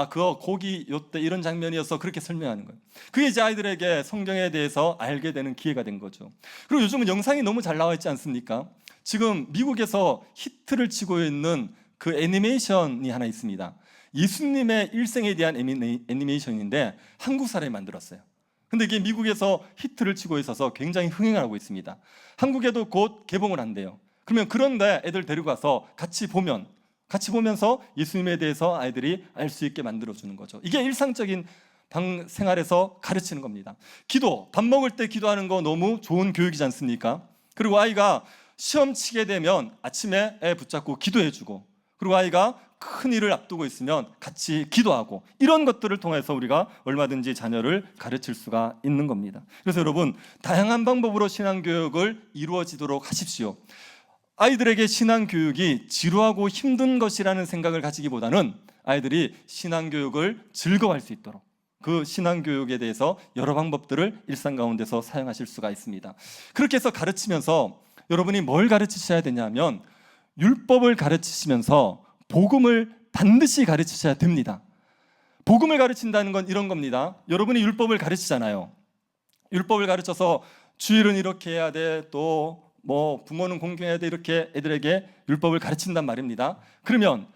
그거 거기 요때 이런 장면이어서 그렇게 설명하는 거예요. 그게 이제 아이들에게 성경에 대해서 알게 되는 기회가 된 거죠. 그리고 요즘은 영상이 너무 잘 나와 있지 않습니까? 지금 미국에서 히트를 치고 있는 그 애니메이션이 하나 있습니다. 예수님의 일생에 대한 애니메이션인데 한국 사람이 만들었어요. 근데 이게 미국에서 히트를 치고 있어서 굉장히 흥행을 하고 있습니다. 한국에도 곧 개봉을 한대요. 그러면 그런데 애들 데리고 가서 같이 보면서 예수님에 대해서 아이들이 알 수 있게 만들어주는 거죠. 이게 일상적인 생활에서 가르치는 겁니다. 밥 먹을 때 기도하는 거 너무 좋은 교육이지 않습니까? 그리고 아이가 시험 치게 되면 아침에 애 붙잡고 기도해주고, 그리고 아이가 큰 일을 앞두고 있으면 같이 기도하고, 이런 것들을 통해서 우리가 얼마든지 자녀를 가르칠 수가 있는 겁니다. 그래서 여러분, 다양한 방법으로 신앙교육을 이루어지도록 하십시오. 아이들에게 신앙교육이 지루하고 힘든 것이라는 생각을 가지기보다는 아이들이 신앙교육을 즐거워할 수 있도록 그 신앙교육에 대해서 여러 방법들을 일상 가운데서 사용하실 수가 있습니다. 그렇게 해서 가르치면서 여러분이 뭘 가르치셔야 되냐면 율법을 가르치시면서 복음을 반드시 가르치셔야 됩니다. 복음을 가르친다는 건 이런 겁니다. 여러분이 율법을 가르치잖아요. 율법을 가르쳐서 주일은 이렇게 해야 돼, 또 부모는 공경해야 돼, 이렇게 애들에게 율법을 가르친단 말입니다. 그러면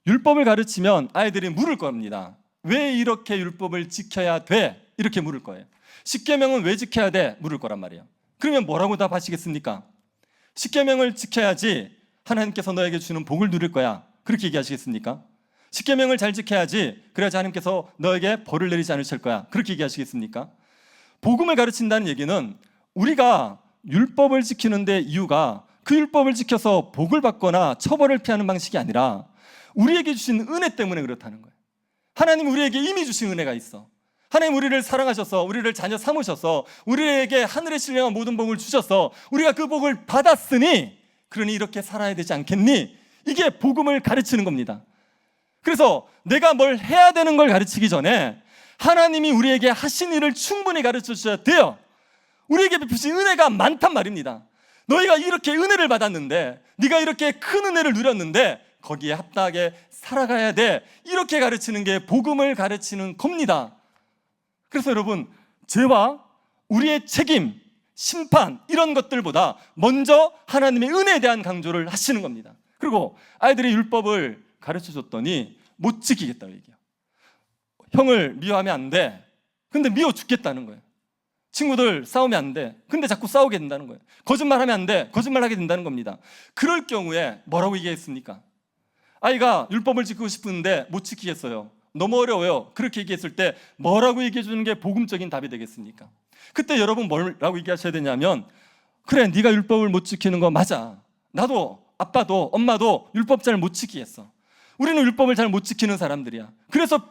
율법을 가르치면 아이들이 물을 겁니다. 왜 이렇게 율법을 지켜야 돼? 이렇게 물을 거예요. 십계명은 왜 지켜야 돼? 물을 거란 말이에요. 그러면 뭐라고 답하시겠습니까? 십계명을 지켜야지 하나님께서 너에게 주는 복을 누릴 거야, 그렇게 얘기하시겠습니까? 십계명을 잘 지켜야지, 그래야지 하나님께서 너에게 벌을 내리지 않으실 거야, 그렇게 얘기하시겠습니까? 복음을 가르친다는 얘기는 우리가 율법을 지키는 데 이유가 그 율법을 지켜서 복을 받거나 처벌을 피하는 방식이 아니라 우리에게 주신 은혜 때문에 그렇다는 거예요. 하나님 우리에게 이미 주신 은혜가 있어. 하나님 우리를 사랑하셔서 우리를 자녀 삼으셔서 우리에게 하늘의 신령한 모든 복을 주셔서 우리가 그 복을 받았으니 그러니 이렇게 살아야 되지 않겠니? 이게 복음을 가르치는 겁니다. 그래서 내가 뭘 해야 되는 걸 가르치기 전에 하나님이 우리에게 하신 일을 충분히 가르쳐 주셔야 돼요. 우리에게 베푸신 은혜가 많단 말입니다. 너희가 이렇게 은혜를 받았는데, 네가 이렇게 큰 은혜를 누렸는데 거기에 합당하게 살아가야 돼. 이렇게 가르치는 게 복음을 가르치는 겁니다. 그래서 여러분, 죄와 우리의 책임, 심판 이런 것들보다 먼저 하나님의 은혜에 대한 강조를 하시는 겁니다. 그리고 아이들이 율법을 가르쳐줬더니 못 지키겠다고 얘기해요. 형을 미워하면 안 돼. 근데 미워 죽겠다는 거예요. 친구들 싸우면 안 돼. 근데 자꾸 싸우게 된다는 거예요. 거짓말하면 안 돼. 거짓말하게 된다는 겁니다. 그럴 경우에 뭐라고 얘기했습니까? 아이가 율법을 지키고 싶은데 못 지키겠어요. 너무 어려워요. 그렇게 얘기했을 때 뭐라고 얘기해 주는 게 복음적인 답이 되겠습니까? 그때 여러분 뭐라고 얘기하셔야 되냐면, 그래, 네가 율법을 못 지키는 거 맞아. 나도, 아빠도, 엄마도 율법 잘 못 지키겠어. 우리는 율법을 잘 못 지키는 사람들이야. 그래서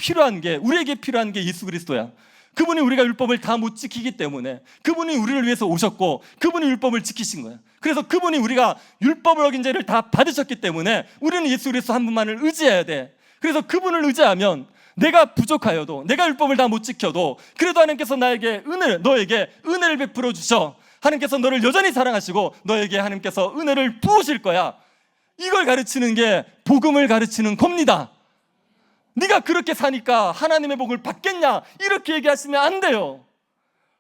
우리에게 필요한 게 예수 그리스도야. 그분이 우리가 율법을 다 못 지키기 때문에 그분이 우리를 위해서 오셨고 그분이 율법을 지키신 거야. 그래서 그분이 우리가 율법을 어긴 죄를 다 받으셨기 때문에 우리는 예수 그리스도 한 분만을 의지해야 돼. 그래서 그분을 의지하면 내가 부족하여도, 내가 율법을 다 못 지켜도 그래도 하나님께서 너에게 은혜를 베풀어 주셔. 하나님께서 너를 여전히 사랑하시고 너에게 하나님께서 은혜를 부으실 거야. 이걸 가르치는 게 복음을 가르치는 겁니다. 네가 그렇게 사니까 하나님의 복을 받겠냐, 이렇게 얘기하시면 안 돼요.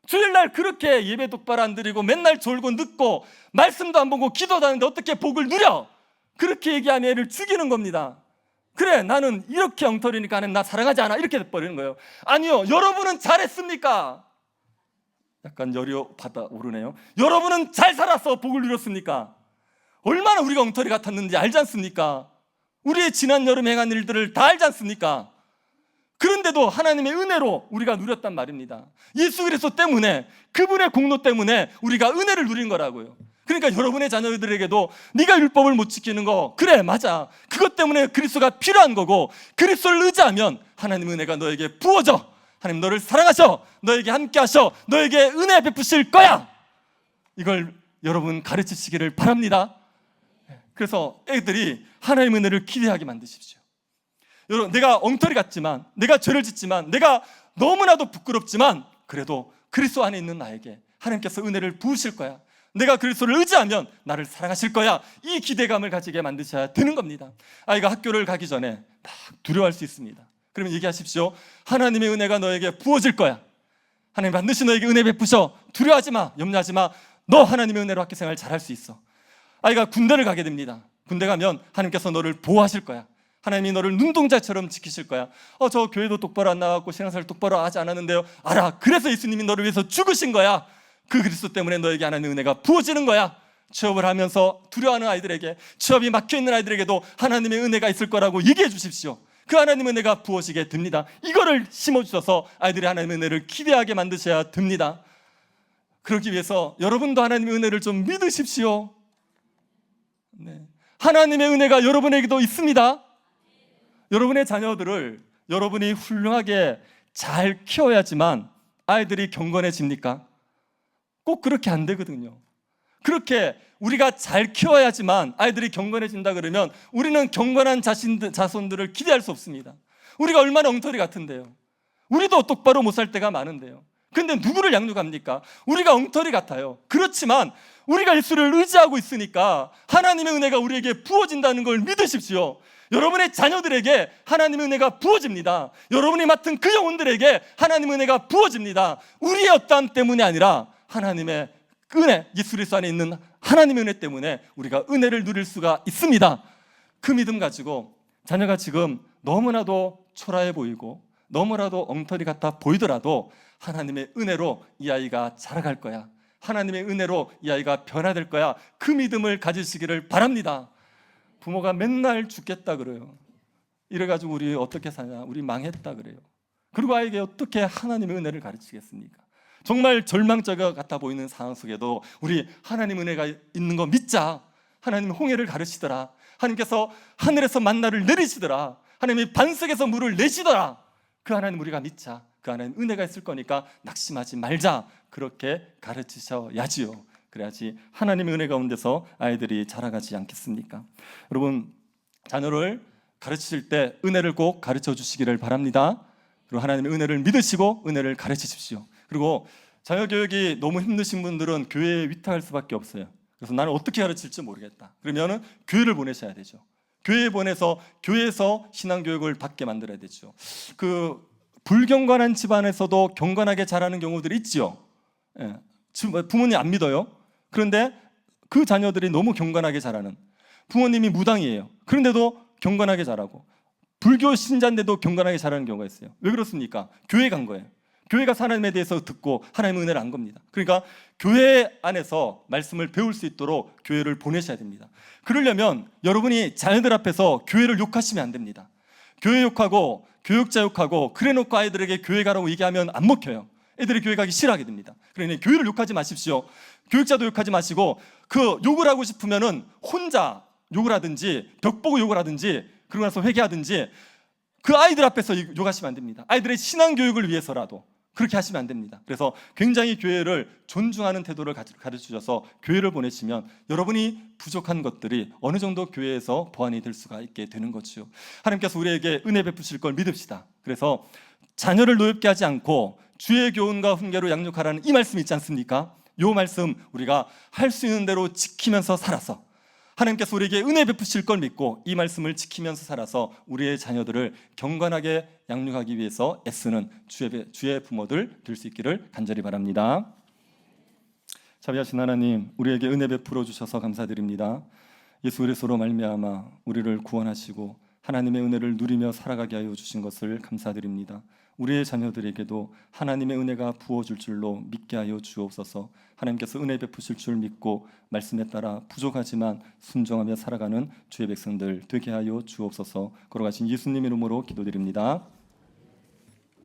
주일날 그렇게 예배 똑바로 안 드리고 맨날 졸고 늦고 말씀도 안 보고 기도도 하는데 어떻게 복을 누려? 그렇게 얘기하면 애를 죽이는 겁니다. 그래, 나는 이렇게 엉터리니까 하나님 나 사랑하지 않아, 이렇게 돼버리는 거예요. 아니요, 여러분은 잘했습니까? 약간 열이 받아오르네요. 여러분은 잘 살아서 복을 누렸습니까? 얼마나 우리가 엉터리 같았는지 알지 않습니까? 우리의 지난 여름 행한 일들을 다 알지 않습니까? 그런데도 하나님의 은혜로 우리가 누렸단 말입니다. 예수 그리스도 때문에, 그분의 공로 때문에 우리가 은혜를 누린 거라고요. 그러니까 여러분의 자녀들에게도 네가 율법을 못 지키는 거, 그래, 맞아. 그것 때문에 그리스도가 필요한 거고 그리스도를 의지하면 하나님의 은혜가 너에게 부어져. 하나님 너를 사랑하셔. 너에게 함께 하셔. 너에게 은혜 베푸실 거야. 이걸 여러분 가르치시기를 바랍니다. 그래서 애들이 하나님의 은혜를 기대하게 만드십시오. 여러분, 내가 엉터리 같지만, 내가 죄를 짓지만, 내가 너무나도 부끄럽지만 그래도 그리스도 안에 있는 나에게 하나님께서 은혜를 부으실 거야. 내가 그리스도를 의지하면 나를 사랑하실 거야. 이 기대감을 가지게 만드셔야 되는 겁니다. 아이가 학교를 가기 전에 막 두려워할 수 있습니다. 그러면 얘기하십시오. 하나님의 은혜가 너에게 부어질 거야. 하나님 반드시 너에게 은혜 베푸셔. 두려워하지 마, 염려하지 마. 너 하나님의 은혜로 학교생활 잘할 수 있어. 아이가 군대를 가게 됩니다. 군대 가면 하나님께서 너를 보호하실 거야. 하나님이 너를 눈동자처럼 지키실 거야. 저 교회도 똑바로 안 나왔고 신앙생활 똑바로 하지 않았는데요. 알아. 그래서 예수님이 너를 위해서 죽으신 거야. 그 그리스도 때문에 너에게 하나님의 은혜가 부어지는 거야. 취업을 하면서 두려워하는 아이들에게, 취업이 막혀있는 아이들에게도 하나님의 은혜가 있을 거라고 얘기해 주십시오. 그 하나님의 은혜가 부어지게 됩니다. 이거를 심어주셔서 아이들이 하나님의 은혜를 기대하게 만드셔야 됩니다. 그러기 위해서 여러분도 하나님의 은혜를 좀 믿으십시오. 네. 하나님의 은혜가 여러분에게도 있습니다. 여러분의 자녀들을 여러분이 훌륭하게 잘 키워야지만 아이들이 경건해집니까? 꼭 그렇게 안 되거든요. 그렇게 우리가 잘 키워야지만 아이들이 경건해진다 그러면 우리는 경건한 자손들을 기대할 수 없습니다. 우리가 얼마나 엉터리 같은데요. 우리도 똑바로 못 살 때가 많은데요. 근데 누구를 양육합니까? 우리가 엉터리 같아요. 그렇지만 우리가 예수를 의지하고 있으니까 하나님의 은혜가 우리에게 부어진다는 걸 믿으십시오. 여러분의 자녀들에게 하나님의 은혜가 부어집니다. 여러분이 맡은 그 영혼들에게 하나님의 은혜가 부어집니다. 우리의 어떠함 때문이 아니라 하나님의 은혜, 예수 그리스도 안에 있는 하나님의 은혜 때문에 우리가 은혜를 누릴 수가 있습니다. 그 믿음 가지고 자녀가 지금 너무나도 초라해 보이고 너무나도 엉터리 같아 보이더라도 하나님의 은혜로 이 아이가 자라갈 거야. 하나님의 은혜로 이 아이가 변화될 거야. 그 믿음을 가지시기를 바랍니다. 부모가 맨날 죽겠다 그래요. 이래가지고 우리 어떻게 사냐, 우리 망했다 그래요. 그리고 아이에게 어떻게 하나님의 은혜를 가르치겠습니까? 정말 절망적 같아 보이는 상황 속에도 우리 하나님 은혜가 있는 거 믿자. 하나님 홍해를 가르치더라. 하나님께서 하늘에서 만나를 내리시더라. 하나님이 반석에서 물을 내시더라. 그 하나님 우리가 믿자. 그 하나님 은혜가 있을 거니까 낙심하지 말자. 그렇게 가르치셔야지요. 그래야지 하나님의 은혜 가운데서 아이들이 자라가지 않겠습니까? 여러분, 자녀를 가르치실 때 은혜를 꼭 가르쳐 주시기를 바랍니다. 그리고 하나님의 은혜를 믿으시고 은혜를 가르치십시오. 그리고 자녀 교육이 너무 힘드신 분들은 교회에 위탁할 수밖에 없어요. 그래서 나는 어떻게 가르칠지 모르겠다. 그러면은 교회를 보내셔야 되죠. 교회에 보내서 교회에서 신앙 교육을 받게 만들어야 되죠. 그 불경건한 집안에서도 경건하게 자라는 경우들이 있죠. 예. 부모님 안 믿어요. 그런데 그 자녀들이 너무 경건하게 자라는, 부모님이 무당이에요. 그런데도 경건하게 자라고, 불교 신자인데도 경건하게 자라는 경우가 있어요. 왜 그렇습니까? 교회 간 거예요. 교회 가서 하나님에 대해서 듣고 하나님의 은혜를 안 겁니다. 그러니까 교회 안에서 말씀을 배울 수 있도록 교회를 보내셔야 됩니다. 그러려면 여러분이 자녀들 앞에서 교회를 욕하시면 안 됩니다. 교회 욕하고 교육자 욕하고 그래놓고 아이들에게 교회 가라고 얘기하면 안 먹혀요. 애들이 교회 가기 싫어하게 됩니다. 그러니 교회를 욕하지 마십시오. 교육자도 욕하지 마시고, 그 욕을 하고 싶으면은 혼자 욕을 하든지 벽 보고 욕을 하든지 그러고 나서 회개하든지, 그 아이들 앞에서 욕하시면 안 됩니다. 아이들의 신앙 교육을 위해서라도 그렇게 하시면 안 됩니다. 그래서 굉장히 교회를 존중하는 태도를 가르치셔서 교회를 보내시면 여러분이 부족한 것들이 어느 정도 교회에서 보완이 될 수가 있게 되는 거죠. 하나님께서 우리에게 은혜 베푸실 걸 믿읍시다. 그래서 자녀를 노엽게 하지 않고 주의 교훈과 훈계로 양육하라는 이 말씀이 있지 않습니까? 이 말씀 우리가 할 수 있는 대로 지키면서 살아서 하나님께서 우리에게 은혜 베푸실 걸 믿고 이 말씀을 지키면서 살아서 우리의 자녀들을 경건하게 양육하기 위해서 애쓰는 주의 부모들 될 수 있기를 간절히 바랍니다. 자비하신 하나님, 우리에게 은혜 베풀어 주셔서 감사드립니다. 예수 그리스도로 말미암아 우리를 구원하시고 하나님의 은혜를 누리며 살아가게 하여 주신 것을 감사드립니다. 우리의 자녀들에게도 하나님의 은혜가 부어줄 줄로 믿게 하여 주옵소서. 하나님께서 은혜 베푸실 줄 믿고 말씀에 따라 부족하지만 순종하며 살아가는 주의 백성들 되게 하여 주옵소서. 걸어가신 예수님 이름으로 기도드립니다.